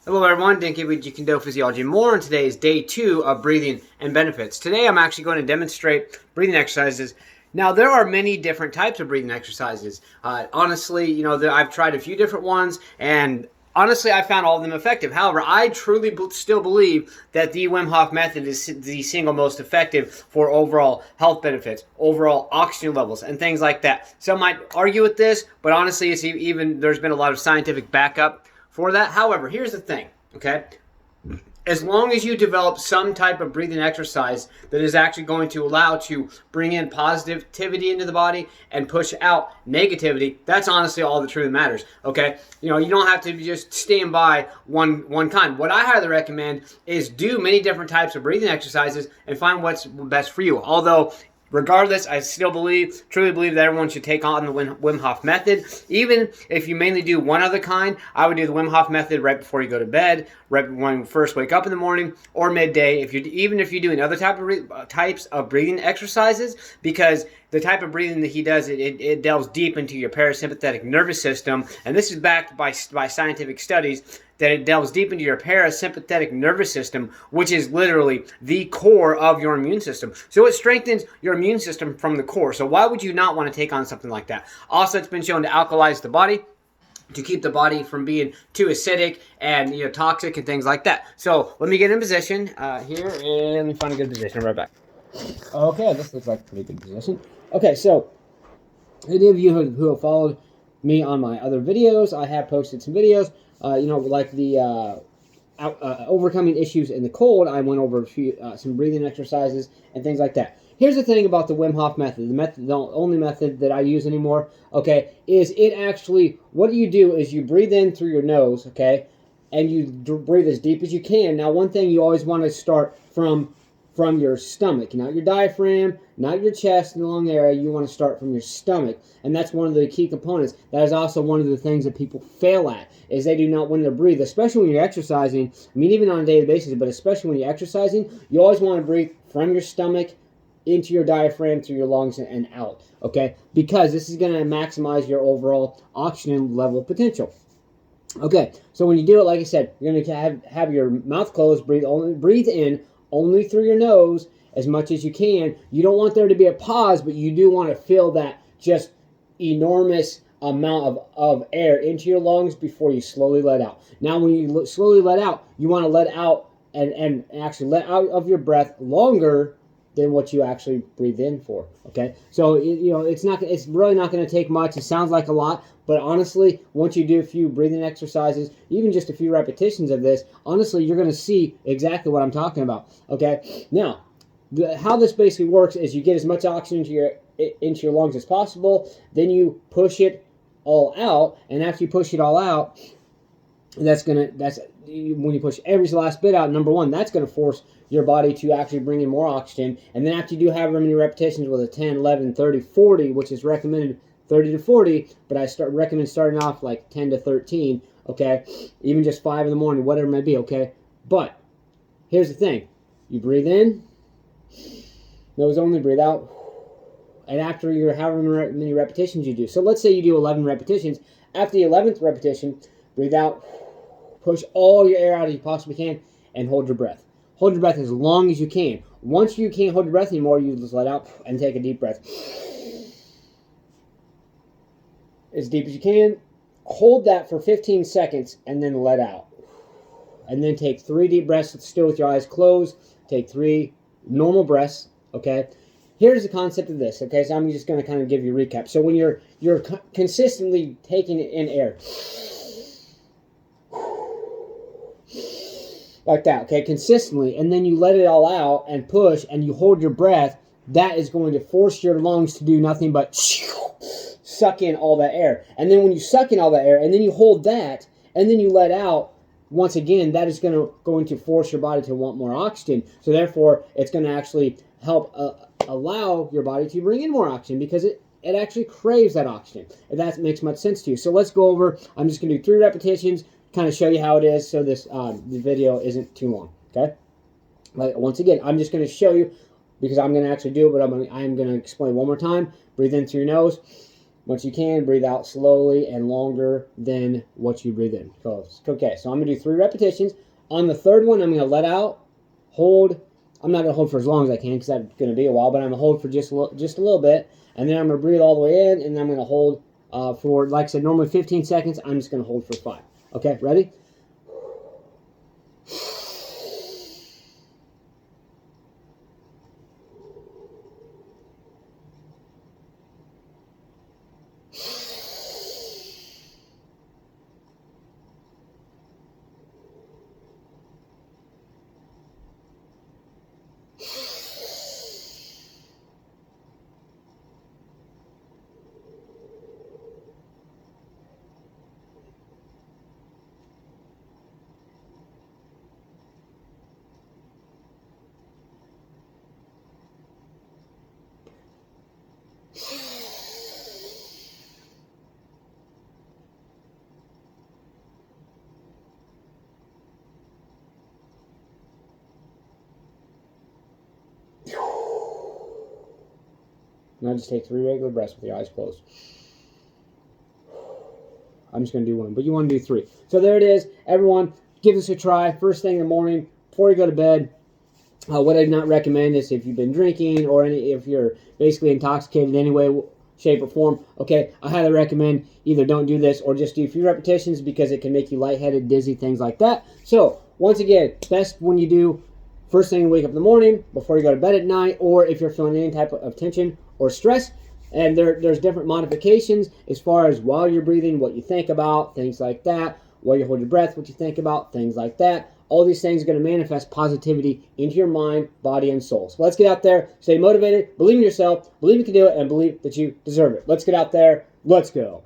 Hello everyone, Dan K with Jeet Kune Physiology and more, and today is day 2 of breathing and benefits. Today I'm actually going to demonstrate breathing exercises. Now there are many different types of breathing exercises. Honestly, I've tried a few different ones, and honestly I found all of them effective. However, I truly still believe that the Wim Hof method is the single most effective for overall health benefits, overall oxygen levels, and things like that. Some might argue with this, but honestly there's been a lot of scientific backup for that. However, here's the thing, okay? As long as you develop some type of breathing exercise that is actually going to allow to bring in positivity into the body and push out negativity, that's honestly all that truly matters, okay? You don't have to just stand by one kind. What I highly recommend is do many different types of breathing exercises and find what's best for you. Although regardless, I still truly believe that everyone should take on the Wim Hof method. Even if you mainly do one other kind, I would do the Wim Hof method right before you go to bed, right when you first wake up in the morning, or midday. Even if you're doing other types of breathing exercises, because the type of breathing that he does, it delves deep into your parasympathetic nervous system, and this is backed by scientific studies that it delves deep into your parasympathetic nervous system, which is literally the core of your immune system. So it strengthens your immune system from the core. So why would you not want to take on something like that? Also, it's been shown to alkalize the body, to keep the body from being too acidic and toxic and things like that. So let me get in position here, and let me find a good position. Right back. Okay, this looks like a pretty good position. Okay, so any of you who have followed me on my other videos, I have posted some videos. Like the overcoming issues in the cold. I went over some breathing exercises and things like that. Here's the thing about the Wim Hof method. The only method that I use anymore, okay, is it actually, what you do is you breathe in through your nose, okay, and you breathe as deep as you can. Now, one thing you always want to start from your stomach, not your diaphragm, not your chest and the lung area. You want to start from your stomach, and that's one of the key components. That is also one of the things that people fail at, is they do not want to breathe, especially when you're exercising. I mean, even on a daily basis, but especially when you're exercising, you always want to breathe from your stomach into your diaphragm, through your lungs, and out, okay? Because this is going to maximize your overall oxygen level potential. Okay, so when you do it, like I said, you're going to have your mouth closed, breathe in only through your nose as much as you can. You don't want there to be a pause, but you do want to feel that just enormous amount of air into your lungs before you slowly let out. Now, when you slowly let out, you want to let out and actually let out of your breath longer than what you actually breathe in for. Okay, so it's really not going to take much. It sounds like a lot, but honestly, once you do a few breathing exercises, even just a few repetitions of this, honestly, you're going to see exactly what I'm talking about. Okay, now how this basically works is you get as much oxygen into your lungs as possible, then you push it all out, and after you push it all out, that's when you push every last bit out, number one, that's going to force your body to actually bring in more oxygen. And then after you do however many repetitions, whether 10, 11, 30, 40, which is recommended 30 to 40, but I recommend starting off like 10 to 13, okay? Even just 5 in the morning, whatever it may be, okay? But here's the thing. You breathe in, nose only, breathe out, and after your however many repetitions you do. So let's say you do 11 repetitions. After the 11th repetition, breathe out, push all your air out as you possibly can, and hold your breath. Hold your breath as long as you can. Once you can't hold your breath anymore, you just let out and take a deep breath. As deep as you can. Hold that for 15 seconds and then let out. And then take 3 deep breaths still with your eyes closed. Take 3 normal breaths, okay? Here's the concept of this, okay? So I'm just going to kind of give you a recap. So when you're consistently taking in air, like that, okay, consistently, and then you let it all out and push and you hold your breath, that is going to force your lungs to do nothing but suck in all that air. And then when you suck in all that air and then you hold that and then you let out, once again, that is going to force your body to want more oxygen. So therefore, it's going to actually help allow your body to bring in more oxygen, because it actually craves that oxygen, if that makes much sense to you. So let's go over, I'm just going to do 3 repetitions, kind of show you how it is, so this the video isn't too long, okay? But once again, I'm just going to show you, because I'm going to actually do it, but I'm going to explain one more time. Breathe in through your nose, Once you can, breathe out slowly and longer than what you breathe in. Okay, so I'm going to do 3 repetitions. On the third one, I'm going to let out, hold. I'm not going to hold for as long as I can because that's going to be a while, but I'm going to hold for just a little bit. And then I'm going to breathe all the way in, and then I'm going to hold for, like I said, normally 15 seconds. I'm just going to hold for 5. Okay, ready? Now just take 3 regular breaths with your eyes closed. I'm just going to do 1, but you want to do 3. So there it is. Everyone, give this a try. First thing in the morning, before you go to bed. What I do not recommend is if you've been drinking or if you're basically intoxicated in any way, shape, or form. Okay, I highly recommend either don't do this or just do a few repetitions because it can make you lightheaded, dizzy, things like that. So once again, best when you do first thing you wake up in the morning, before you go to bed at night, or if you're feeling any type of tension or stress. And there's different modifications as far as while you're breathing, what you think about, things like that. While you hold your breath, what you think about, things like that. All these things are going to manifest positivity into your mind, body, and soul. So let's get out there, stay motivated, believe in yourself, believe you can do it, and believe that you deserve it. Let's get out there. Let's go.